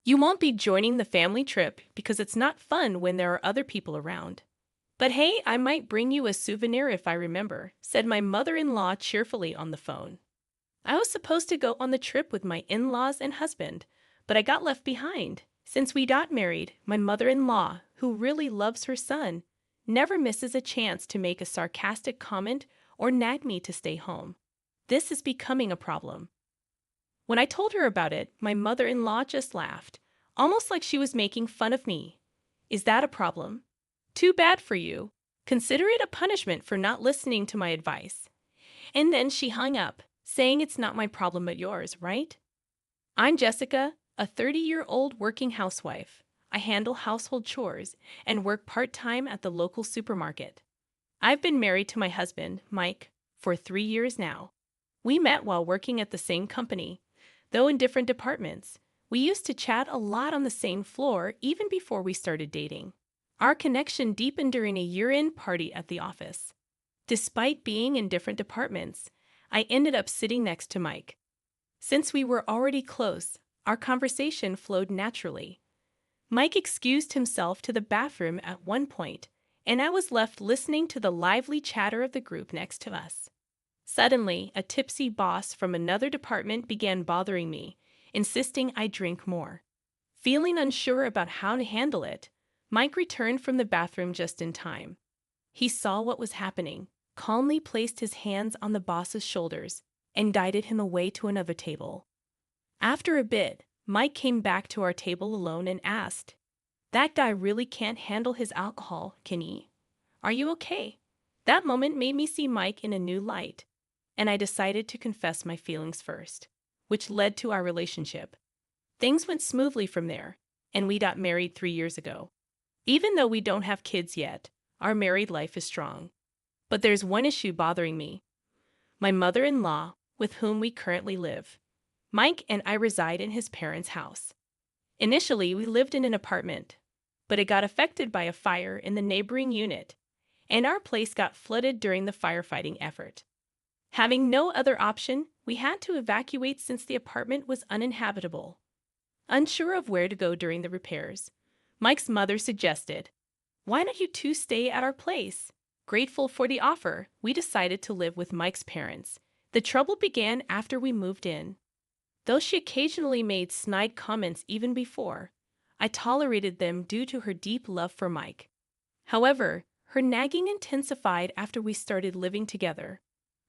You won't be joining the family trip because it's not fun when there are other people around. But hey, I might bring you a souvenir if I remember, said my mother-in-law cheerfully on the phone. I was supposed to go on the trip with my in-laws and husband, but I got left behind. Since we got married, my mother-in-law, who really loves her son, never misses a chance to make a sarcastic comment or nag me to stay home. This is becoming a problem. When I told her about it, my mother-in-law just laughed, almost like she was making fun of me. Is that a problem? Too bad for you. Consider it a punishment for not listening to my advice. And then she hung up, saying it's not my problem but yours, right? I'm Jessica, a 30-year-old working housewife. I handle household chores and work part-time at the local supermarket. I've been married to my husband, Mike, for 3 years now. We met while working at the same company, though in different departments. We used to chat a lot on the same floor even before we started dating. Our connection deepened during a year-end party at the office. Despite being in different departments, I ended up sitting next to Mike. Since we were already close, our conversation flowed naturally. Mike excused himself to the bathroom at one point, and I was left listening to the lively chatter of the group next to us. Suddenly, a tipsy boss from another department began bothering me, insisting I drink more. Feeling unsure about how to handle it, Mike returned from the bathroom just in time. He saw what was happening, calmly placed his hands on the boss's shoulders, and guided him away to another table. After a bit, Mike came back to our table alone and asked, "That guy really can't handle his alcohol, can he? Are you okay?" That moment made me see Mike in a new light, and I decided to confess my feelings first, which led to our relationship. Things went smoothly from there, and we got married 3 years ago. Even though we don't have kids yet, our married life is strong. But there's one issue bothering me. My mother-in-law, with whom we currently live. Mike and I reside in his parents' house. Initially, we lived in an apartment, but it got affected by a fire in the neighboring unit, and our place got flooded during the firefighting effort. Having no other option, we had to evacuate since the apartment was uninhabitable. Unsure of where to go during the repairs, Mike's mother suggested, "Why don't you two stay at our place?" Grateful for the offer, we decided to live with Mike's parents. The trouble began after we moved in. Though she occasionally made snide comments even before, I tolerated them due to her deep love for Mike. However, her nagging intensified after we started living together.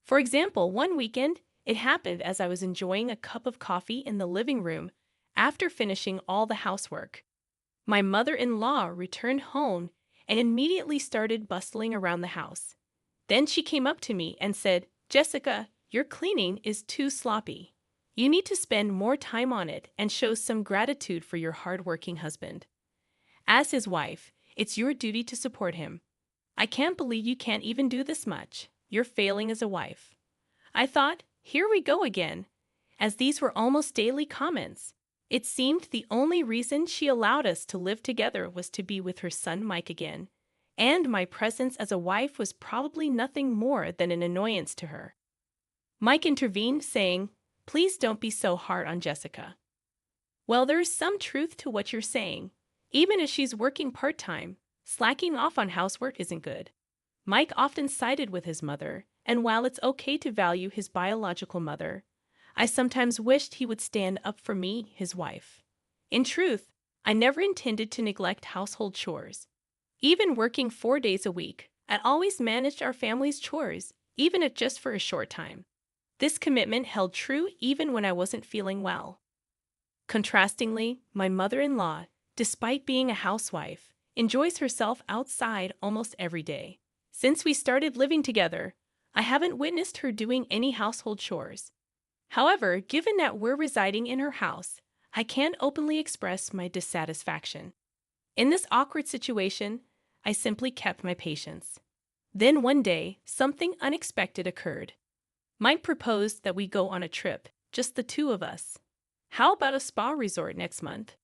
For example, one weekend, it happened as I was enjoying a cup of coffee in the living room after finishing all the housework. My mother-in-law returned home and immediately started bustling around the house. Then she came up to me and said, "Jessica, your cleaning is too sloppy. You need to spend more time on it and show some gratitude for your hard-working husband. As his wife, it's your duty to support him. I can't believe you can't even do this much. You're failing as a wife." I thought, here we go again, as these were almost daily comments. It seemed the only reason she allowed us to live together was to be with her son Mike again, and my presence as a wife was probably nothing more than an annoyance to her. Mike intervened, saying, "Please don't be so hard on Jessica." Well, there is some truth to what you're saying. Even if she's working part-time, slacking off on housework isn't good. Mike often sided with his mother, and while it's okay to value his biological mother, I sometimes wished he would stand up for me, his wife. In truth, I never intended to neglect household chores. Even working 4 days a week, I always managed our family's chores, even if just for a short time. This commitment held true even when I wasn't feeling well. Contrastingly, my mother-in-law, despite being a housewife, enjoys herself outside almost every day. Since we started living together, I haven't witnessed her doing any household chores. However, given that we're residing in her house, I can't openly express my dissatisfaction. In this awkward situation, I simply kept my patience. Then one day, something unexpected occurred. Mike proposed that we go on a trip, just the two of us. How about a spa resort next month?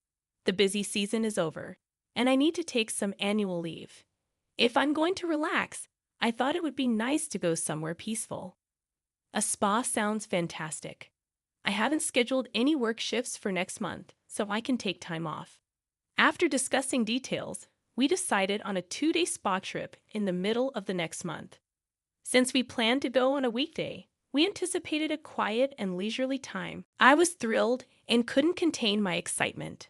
The busy season is over, and I need to take some annual leave. If I'm going to relax, I thought it would be nice to go somewhere peaceful. A spa sounds fantastic. I haven't scheduled any work shifts for next month, so I can take time off. After discussing details, we decided on a 2-day spa trip in the middle of the next month. Since we planned to go on a weekday, we anticipated a quiet and leisurely time. I was thrilled and couldn't contain my excitement.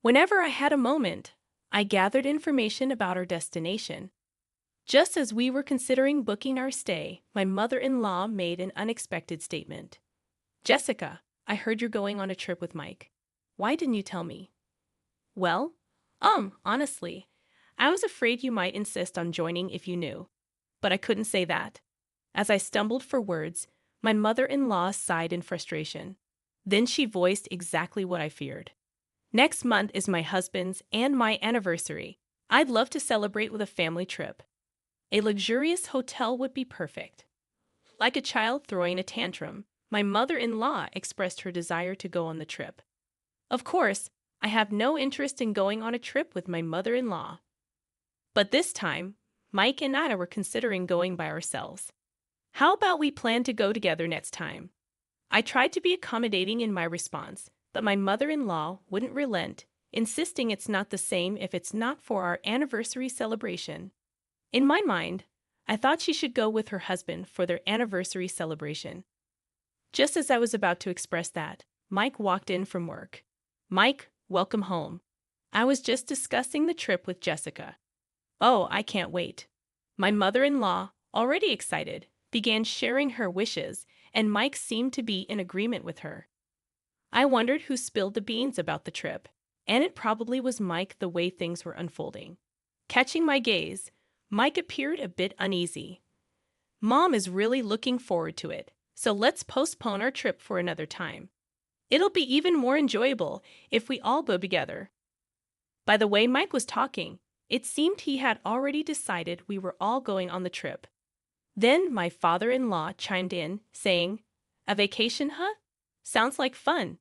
Whenever I had a moment, I gathered information about our destination. Just as we were considering booking our stay, my mother-in-law made an unexpected statement. "Jessica, I heard you're going on a trip with Mike. Why didn't you tell me?" "Well, honestly, I was afraid you might insist on joining if you knew. But I couldn't say that." As I stumbled for words, my mother-in-law sighed in frustration. Then she voiced exactly what I feared. "Next month is my husband's and my anniversary. I'd love to celebrate with a family trip. A luxurious hotel would be perfect." Like a child throwing a tantrum, my mother-in-law expressed her desire to go on the trip. Of course, I have no interest in going on a trip with my mother-in-law. But this time, Mike and I were considering going by ourselves. "How about we plan to go together next time?" I tried to be accommodating in my response, but my mother-in-law wouldn't relent, insisting it's not the same if it's not for our anniversary celebration. In my mind, I thought she should go with her husband for their anniversary celebration. Just as I was about to express that, Mike walked in from work. "Mike, welcome home. I was just discussing the trip with Jessica." "Oh, I can't wait." My mother-in-law, already excited, began sharing her wishes, and Mike seemed to be in agreement with her. I wondered who spilled the beans about the trip, and it probably was Mike the way things were unfolding. Catching my gaze, Mike appeared a bit uneasy. "Mom is really looking forward to it, so let's postpone our trip for another time. It'll be even more enjoyable if we all go together." By the way Mike was talking, it seemed he had already decided we were all going on the trip. Then my father-in-law chimed in, saying, "A vacation, huh? Sounds like fun."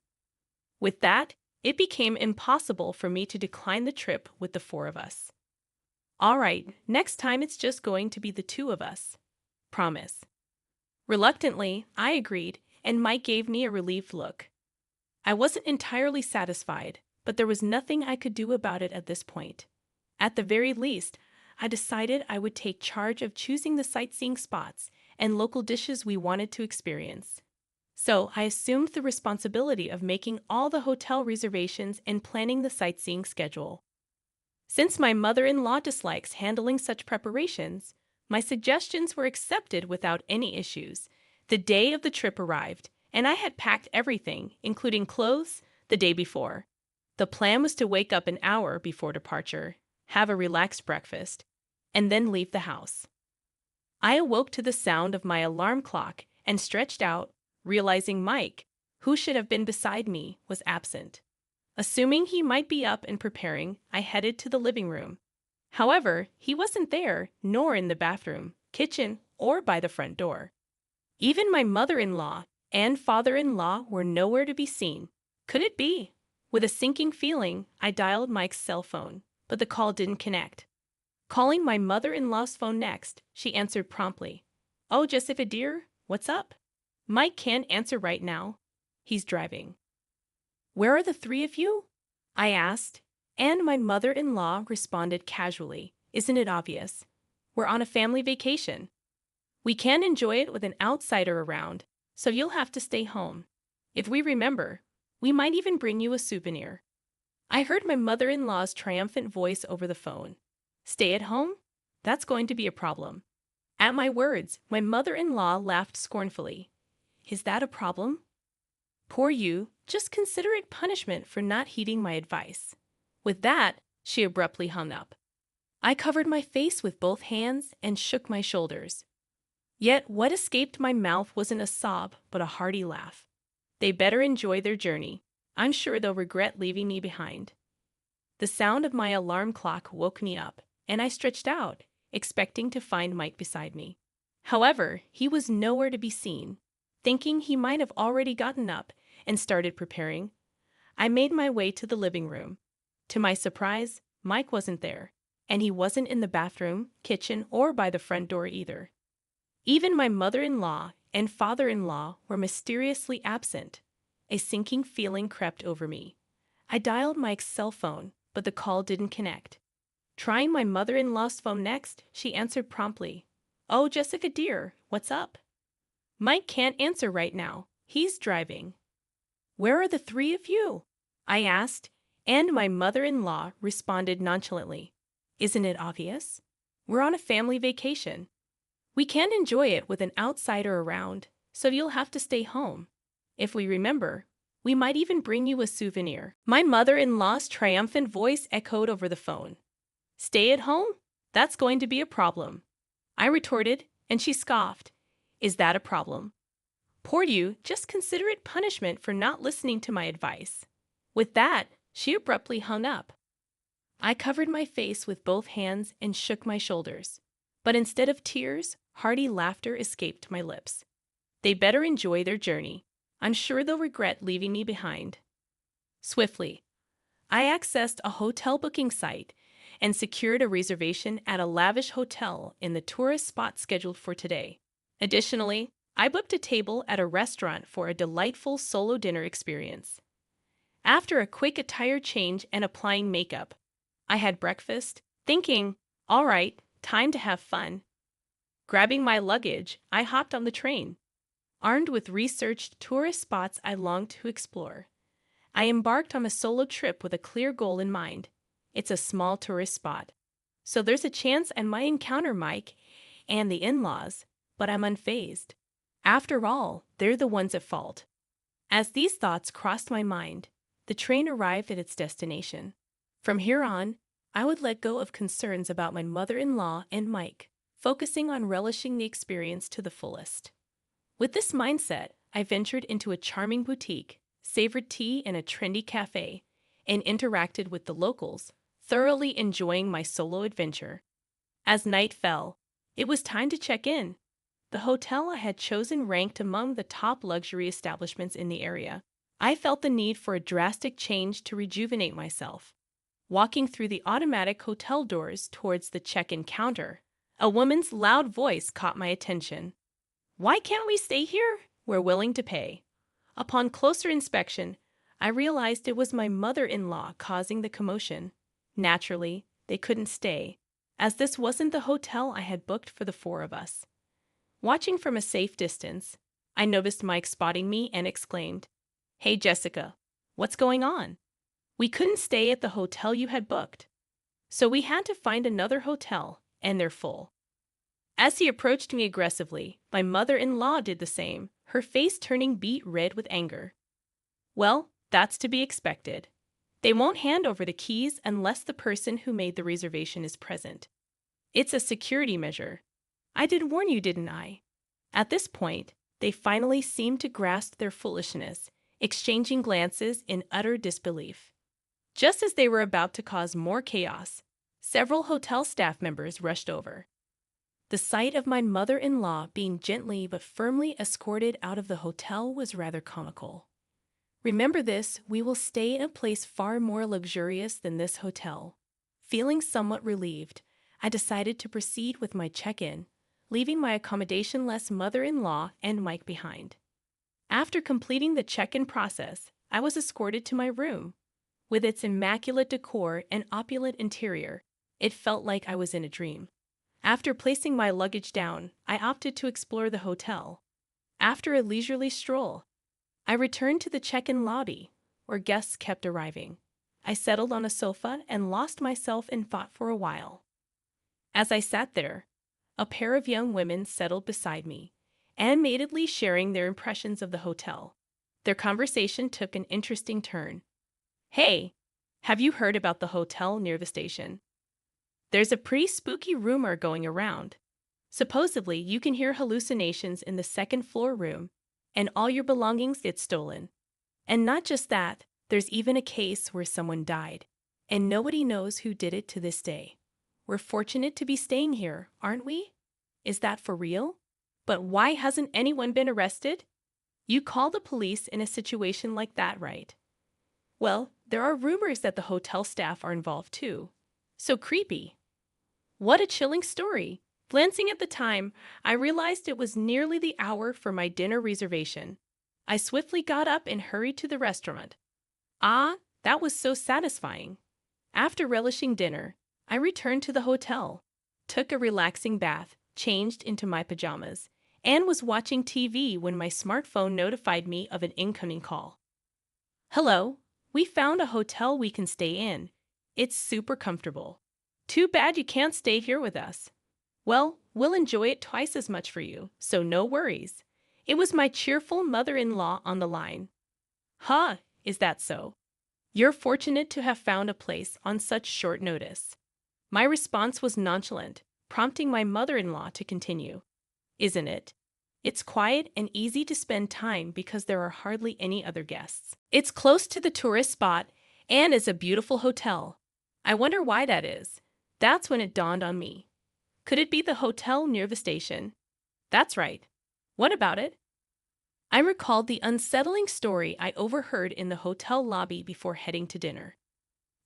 With that, it became impossible for me to decline the trip with the 4 of us. "All right, next time it's just going to be the 2 of us. Promise." Reluctantly, I agreed, and Mike gave me a relieved look. I wasn't entirely satisfied, but there was nothing I could do about it at this point. At the very least, I decided I would take charge of choosing the sightseeing spots and local dishes we wanted to experience. So I assumed the responsibility of making all the hotel reservations and planning the sightseeing schedule. Since my mother-in-law dislikes handling such preparations, my suggestions were accepted without any issues. The day of the trip arrived, and I had packed everything, including clothes, the day before. The plan was to wake up an hour before departure, have a relaxed breakfast, and then leave the house. I awoke to the sound of my alarm clock and stretched out, realizing Mike, who should have been beside me, was absent. Assuming he might be up and preparing, I headed to the living room. However, he wasn't there, nor in the bathroom, kitchen, or by the front door. Even my mother-in-law and father-in-law were nowhere to be seen. Could it be? With a sinking feeling, I dialed Mike's cell phone, but the call didn't connect. Calling my mother-in-law's phone next, she answered promptly. "Oh, Jessica dear, what's up?" "Mike can't answer right now. He's driving." "Where are the 3 of you?" I asked, and my mother-in-law responded casually. "Isn't it obvious? We're on a family vacation. We can't enjoy it with an outsider around, so you'll have to stay home. If we remember, we might even bring you a souvenir." I heard my mother-in-law's triumphant voice over the phone. "Stay at home? That's going to be a problem." At my words, my mother-in-law laughed scornfully. "Is that a problem? Poor you, just consider it punishment for not heeding my advice." With that, she abruptly hung up. I covered my face with both hands and shook my shoulders. Yet what escaped my mouth wasn't a sob, but a hearty laugh. They better enjoy their journey. I'm sure they'll regret leaving me behind. The sound of my alarm clock woke me up, and I stretched out, expecting to find Mike beside me. However, he was nowhere to be seen. Thinking he might have already gotten up and started preparing, I made my way to the living room. To my surprise, Mike wasn't there, and he wasn't in the bathroom, kitchen, or by the front door either. Even my mother-in-law and father-in-law were mysteriously absent. A sinking feeling crept over me. I dialed Mike's cell phone, but the call didn't connect. Trying my mother-in-law's phone next, she answered promptly. "Oh, Jessica dear, what's up?" "Mike can't answer right now. He's driving." "Where are the three of you?" I asked, and my mother-in-law responded nonchalantly. "Isn't it obvious? We're on a family vacation. We can't enjoy it with an outsider around, so you'll have to stay home. If we remember, we might even bring you a souvenir." My mother-in-law's triumphant voice echoed over the phone. "Stay at home? That's going to be a problem." I retorted, and she scoffed. "Is that a problem? Poor you, just consider it punishment for not listening to my advice." With that, she abruptly hung up. I covered my face with both hands and shook my shoulders. But instead of tears, hearty laughter escaped my lips. They better enjoy their journey. I'm sure they'll regret leaving me behind. Swiftly, I accessed a hotel booking site and secured a reservation at a lavish hotel in the tourist spot scheduled for today. Additionally, I booked a table at a restaurant for a delightful solo dinner experience. After a quick attire change and applying makeup, I had breakfast, thinking, all right, time to have fun. Grabbing my luggage, I hopped on the train. Armed with researched tourist spots I longed to explore, I embarked on a solo trip with a clear goal in mind. It's a small tourist spot, so there's a chance I might encounter Mike and the in-laws, but I'm unfazed. After all, they're the ones at fault. As these thoughts crossed my mind, the train arrived at its destination. From here on, I would let go of concerns about my mother-in-law and Mike, focusing on relishing the experience to the fullest. With this mindset, I ventured into a charming boutique, savored tea in a trendy cafe, and interacted with the locals, thoroughly enjoying my solo adventure. As night fell, it was time to check in. The hotel I had chosen ranked among the top luxury establishments in the area. I felt the need for a drastic change to rejuvenate myself. Walking through the automatic hotel doors towards the check-in counter, a woman's loud voice caught my attention. "Why can't we stay here? We're willing to pay." Upon closer inspection, I realized it was my mother-in-law causing the commotion. Naturally, they couldn't stay, as this wasn't the hotel I had booked for the four of us. Watching from a safe distance, I noticed Mike spotting me and exclaimed, "Hey Jessica, what's going on? We couldn't stay at the hotel you had booked, so we had to find another hotel, and they're full." As he approached me aggressively, my mother-in-law did the same, her face turning beet red with anger. Well, that's to be expected. They won't hand over the keys unless the person who made the reservation is present. It's a security measure. I did warn you, didn't I? At this point, they finally seemed to grasp their foolishness, exchanging glances in utter disbelief. Just as they were about to cause more chaos, several hotel staff members rushed over. The sight of my mother-in-law being gently but firmly escorted out of the hotel was rather comical. Remember this, we will stay in a place far more luxurious than this hotel. Feeling somewhat relieved, I decided to proceed with my check-in, leaving my accommodation-less mother-in-law and Mike behind. After completing the check-in process, I was escorted to my room. With its immaculate decor and opulent interior, it felt like I was in a dream. After placing my luggage down, I opted to explore the hotel. After a leisurely stroll, I returned to the check-in lobby, where guests kept arriving. I settled on a sofa and lost myself in thought for a while. As I sat there, a pair of young women settled beside me, animatedly sharing their impressions of the hotel. Their conversation took an interesting turn. "Hey, have you heard about the hotel near the station? There's a pretty spooky rumor going around. Supposedly, you can hear hallucinations in the second-floor room, and all your belongings get stolen. And not just that, there's even a case where someone died, and nobody knows who did it to this day. We're fortunate to be staying here, aren't we? Is that for real? But why hasn't anyone been arrested? You call the police in a situation like that, right? Well, there are rumors that the hotel staff are involved too. So creepy. What a chilling story. Glancing at the time, I realized it was nearly the hour for my dinner reservation. I swiftly got up and hurried to the restaurant. Ah, that was so satisfying. After relishing dinner, I returned to the hotel, took a relaxing bath, changed into my pajamas, and was watching TV when my smartphone notified me of an incoming call. Hello, we found a hotel we can stay in. It's super comfortable. Too bad you can't stay here with us. Well, we'll enjoy it twice as much for you, so no worries. It was my cheerful mother-in-law on the line. Huh, is that so? You're fortunate to have found a place on such short notice. My response was nonchalant, prompting my mother-in-law to continue. Isn't it? It's quiet and easy to spend time because there are hardly any other guests. It's close to the tourist spot and is a beautiful hotel. I wonder why that is. That's when it dawned on me. Could it be the hotel near the station? That's right. What about it? I recalled the unsettling story I overheard in the hotel lobby before heading to dinner.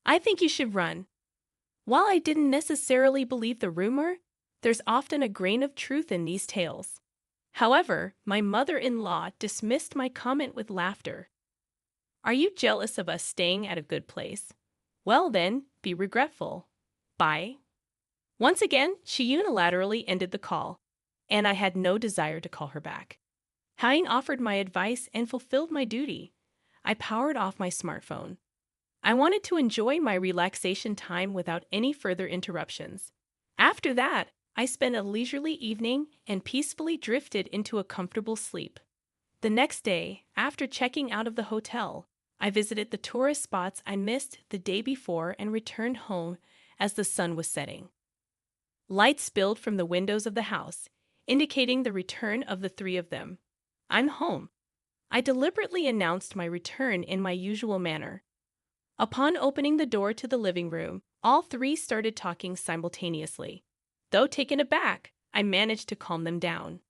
I think you should run. While I didn't necessarily believe the rumor, there's often a grain of truth in these tales. However, my mother-in-law dismissed my comment with laughter. Are you jealous of us staying at a good place? Well then, be regretful. Bye. Once again, she unilaterally ended the call, and I had no desire to call her back. Having offered my advice and fulfilled my duty, I powered off my smartphone. I wanted to enjoy my relaxation time without any further interruptions. After that, I spent a leisurely evening and peacefully drifted into a comfortable sleep. The next day, after checking out of the hotel, I visited the tourist spots I missed the day before and returned home as the sun was setting. Light spilled from the windows of the house, indicating the return of the three of them. I'm home. I deliberately announced my return in my usual manner. Upon opening the door to the living room, all three started talking simultaneously. Though taken aback, I managed to calm them down.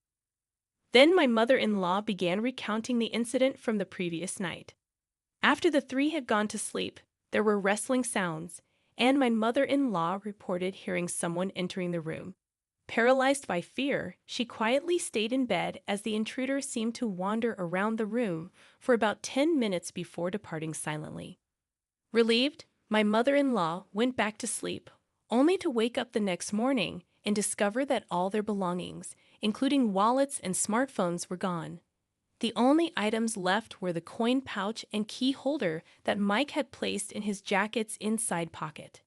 Then my mother-in-law began recounting the incident from the previous night. After the three had gone to sleep, there were rustling sounds, and my mother-in-law reported hearing someone entering the room. Paralyzed by fear, she quietly stayed in bed as the intruder seemed to wander around the room for about 10 minutes before departing silently. Relieved, my mother-in-law went back to sleep, only to wake up the next morning and discover that all their belongings, including wallets and smartphones, were gone. The only items left were the coin pouch and key holder that Mike had placed in his jacket's inside pocket.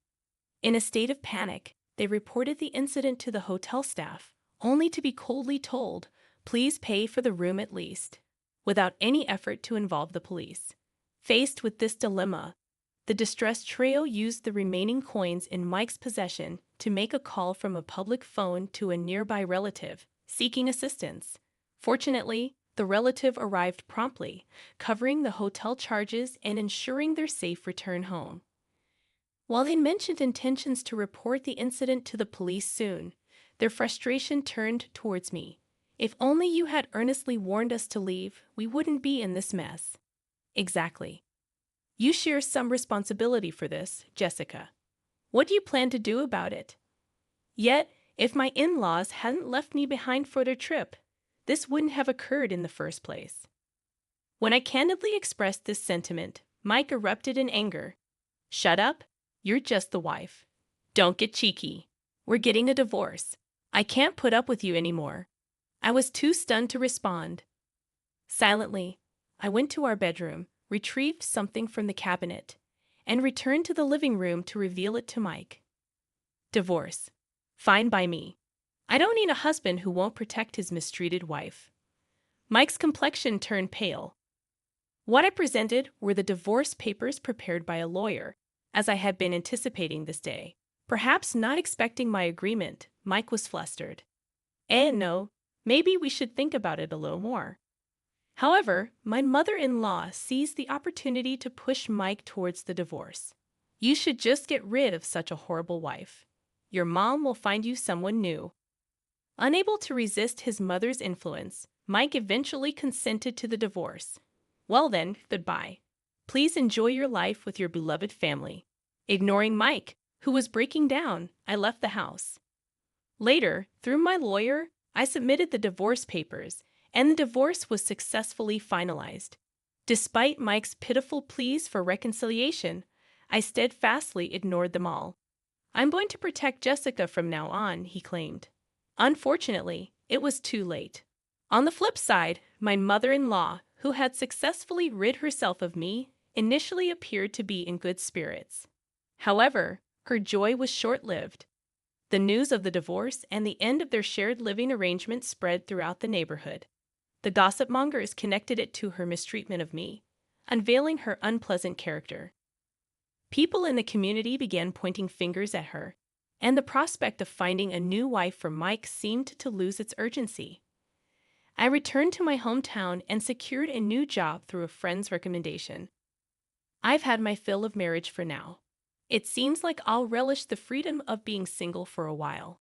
In a state of panic, they reported the incident to the hotel staff, only to be coldly told, "Please pay for the room at least," without any effort to involve the police. Faced with this dilemma, the distressed trio used the remaining coins in Mike's possession to make a call from a public phone to a nearby relative, seeking assistance. Fortunately, the relative arrived promptly, covering the hotel charges and ensuring their safe return home. While they mentioned intentions to report the incident to the police soon, their frustration turned towards me. If only you had earnestly warned us to leave, we wouldn't be in this mess. Exactly. You share some responsibility for this, Jessica. What do you plan to do about it? Yet, if my in-laws hadn't left me behind for their trip, this wouldn't have occurred in the first place. When I candidly expressed this sentiment, Mike erupted in anger. Shut up. You're just the wife. Don't get cheeky. We're getting a divorce. I can't put up with you anymore. I was too stunned to respond. Silently, I went to our bedroom, retrieved something from the cabinet, and returned to the living room to reveal it to Mike. Divorce. Fine by me. I don't need a husband who won't protect his mistreated wife. Mike's complexion turned pale. What I presented were the divorce papers prepared by a lawyer, as I had been anticipating this day. Perhaps not expecting my agreement, Mike was flustered. No, maybe we should think about it a little more. However, my mother-in-law seized the opportunity to push Mike towards the divorce. You should just get rid of such a horrible wife. Your mom will find you someone new. Unable to resist his mother's influence, Mike eventually consented to the divorce. Well then, goodbye. Please enjoy your life with your beloved family. Ignoring Mike, who was breaking down, I left the house. Later, through my lawyer, I submitted the divorce papers, and the divorce was successfully finalized. Despite Mike's pitiful pleas for reconciliation, I steadfastly ignored them all. I'm going to protect Jessica from now on, he claimed. Unfortunately, it was too late. On the flip side, my mother-in-law, who had successfully rid herself of me, initially appeared to be in good spirits. However, her joy was short-lived. The news of the divorce and the end of their shared living arrangement spread throughout the neighborhood. The gossip mongers connected it to her mistreatment of me, unveiling her unpleasant character. People in the community began pointing fingers at her, and the prospect of finding a new wife for Mike seemed to lose its urgency. I returned to my hometown and secured a new job through a friend's recommendation. I've had my fill of marriage for now. It seems like I'll relish the freedom of being single for a while.